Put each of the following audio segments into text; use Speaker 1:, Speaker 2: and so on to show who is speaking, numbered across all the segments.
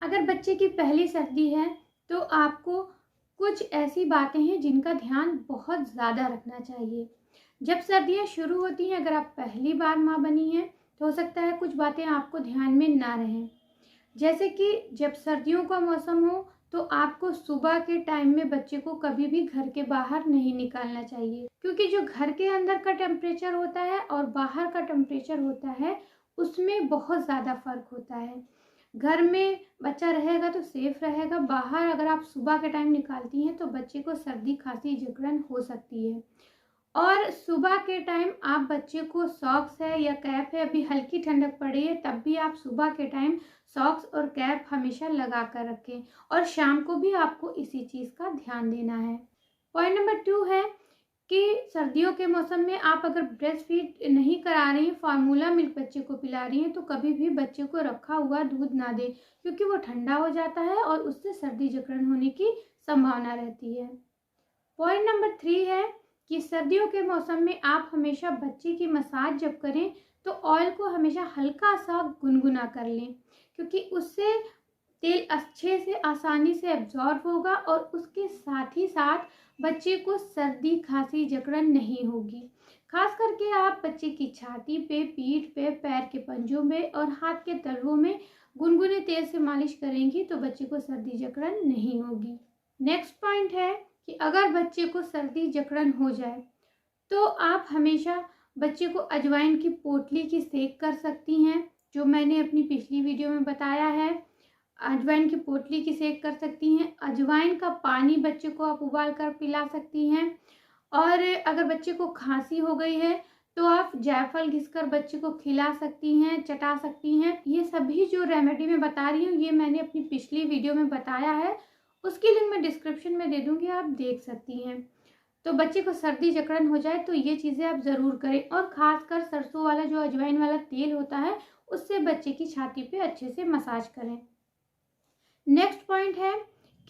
Speaker 1: अगर बच्चे की पहली सर्दी है तो आपको कुछ ऐसी बातें हैं जिनका ध्यान बहुत ज़्यादा रखना चाहिए। जब सर्दियाँ शुरू होती हैं, अगर आप पहली बार माँ बनी हैं तो हो सकता है कुछ बातें आपको ध्यान में ना रहें। जैसे कि जब सर्दियों का मौसम हो तो आपको सुबह के टाइम में बच्चे को कभी भी घर के बाहर नहीं निकालना चाहिए, क्योंकि जो घर के अंदर का टेम्परेचर होता है और बाहर का टेम्परेचर होता है उसमें बहुत ज़्यादा फ़र्क होता है। घर में बच्चा रहेगा तो सेफ रहेगा, बाहर अगर आप सुबह के टाइम निकालती हैं तो बच्चे को सर्दी खांसी जकड़न हो सकती है। और सुबह के टाइम आप बच्चे को सॉक्स है या कैप है, अभी हल्की ठंडक पड़ी है तब भी आप सुबह के टाइम सॉक्स और कैप हमेशा लगा कर रखें, और शाम को भी आपको इसी चीज़ का ध्यान देना है। पॉइंट नंबर 2 है कि सर्दियों के मौसम में आप अगर ब्रेस्ट फीड नहीं करा रही हैं, फार्मूला मिल्क बच्चे को पिला रही हैं, तो कभी भी बच्चे को रखा हुआ दूध ना दें, क्योंकि वो ठंडा हो जाता है और उससे सर्दी जकड़न होने की संभावना रहती है। पॉइंट नंबर 3 है कि सर्दियों के मौसम में आप हमेशा बच्चे की मसाज जब करें तो ऑयल को हमेशा हल्का सा गुनगुना कर लें, क्योंकि उससे तेल अच्छे से आसानी से एब्जॉर्ब होगा और उसके साथ ही साथ बच्चे को सर्दी खांसी जकड़न नहीं होगी। खास करके आप बच्चे की छाती पे, पीठ पे, पैर के पंजों में और हाथ के तलवों में गुनगुने तेल से मालिश करेंगी तो बच्चे को सर्दी जकड़न नहीं होगी। नेक्स्ट पॉइंट है कि अगर बच्चे को सर्दी जकड़न हो जाए तो आप हमेशा बच्चे को अजवाइन की पोटली की सेक कर सकती हैं, जो मैंने अपनी पिछली वीडियो में बताया है। अजवाइन की पोटली की सेक कर सकती हैं। अजवाइन का पानी बच्चे को आप उबाल कर पिला सकती हैं। और अगर बच्चे को खांसी हो गई है तो आप जायफल घिसकर बच्चे को खिला सकती हैं, चटा सकती हैं। ये सभी जो रेमेडी मैं बता रही हूँ ये मैंने अपनी पिछली वीडियो में बताया है, उसकी लिंक मैं डिस्क्रिप्शन में दे दूँगी, आप देख सकती हैं। तो बच्चे को सर्दी जकड़न हो जाए तो ये चीज़ें आप ज़रूर करें, और ख़ासकर सरसों वाला जो अजवाइन वाला तेल होता है उससे बच्चे की छाती पे अच्छे से मसाज करें। नेक्स्ट पॉइंट है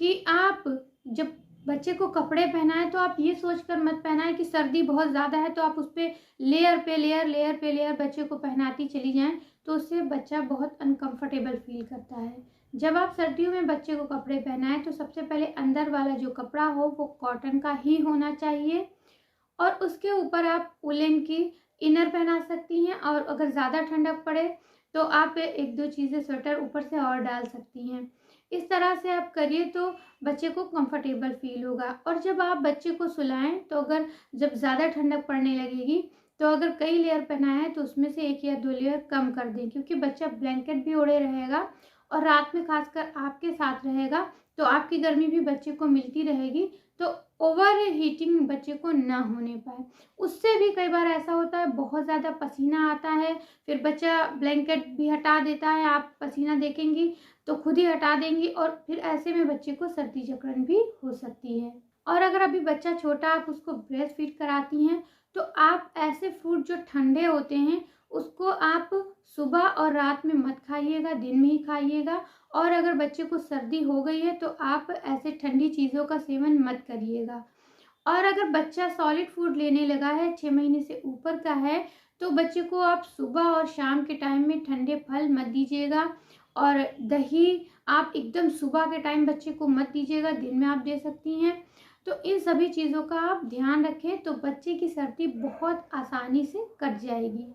Speaker 1: कि आप जब बच्चे को कपड़े पहनाएं तो आप ये सोचकर मत पहनाएं कि सर्दी बहुत ज़्यादा है तो आप उस पर लेयर पे लेयर लेयर पे लेयर बच्चे को पहनाती चली जाएं, तो उससे बच्चा बहुत अनकंफर्टेबल फील करता है। जब आप सर्दियों में बच्चे को कपड़े पहनाएं तो सबसे पहले अंदर वाला जो कपड़ा हो वो कॉटन का ही होना चाहिए, और उसके ऊपर आप वुलन की इनर पहना सकती हैं, और अगर ज़्यादा ठंडक पड़े तो आप एक दो चीज़ें स्वेटर ऊपर से और डाल सकती हैं। इस तरह से आप करिए तो बच्चे को कंफर्टेबल फील होगा। और जब आप बच्चे को सुलाएं तो अगर जब ज़्यादा ठंडक पड़ने लगेगी तो अगर कई लेयर पहनाया है तो उसमें से 1 या 2 लेयर कम कर दें, क्योंकि बच्चा ब्लैंकेट भी ओढ़े रहेगा और रात में खासकर आपके साथ रहेगा तो आपकी गर्मी भी बच्चे को मिलती रहेगी, तो ओवर हीटिंग बच्चे को ना होने पाए। उससे भी कई बार ऐसा होता है बहुत ज़्यादा पसीना आता है, फिर बच्चा ब्लैंकेट भी हटा देता है, आप पसीना देखेंगी तो खुद ही हटा देंगी, और फिर ऐसे में बच्चे को सर्दी जकड़न भी हो सकती है। और अगर अभी बच्चा छोटा आप उसको ब्रेस्ट फीड कराती हैं तो आप ऐसे फ्रूट जो ठंडे होते हैं उसको आप सुबह और रात में मत खाइएगा, दिन में ही खाइएगा। और अगर बच्चे को सर्दी हो गई है तो आप ऐसे ठंडी चीज़ों का सेवन मत करिएगा। और अगर बच्चा सॉलिड फूड लेने लगा है, 6 महीने से ऊपर का है, तो बच्चे को आप सुबह और शाम के टाइम में ठंडे फल मत दीजिएगा, और दही आप एकदम सुबह के टाइम बच्चे को मत दीजिएगा, दिन में आप दे सकती हैं। तो इन सभी चीज़ों का आप ध्यान रखें तो बच्चे की सर्दी बहुत आसानी से कट जाएगी।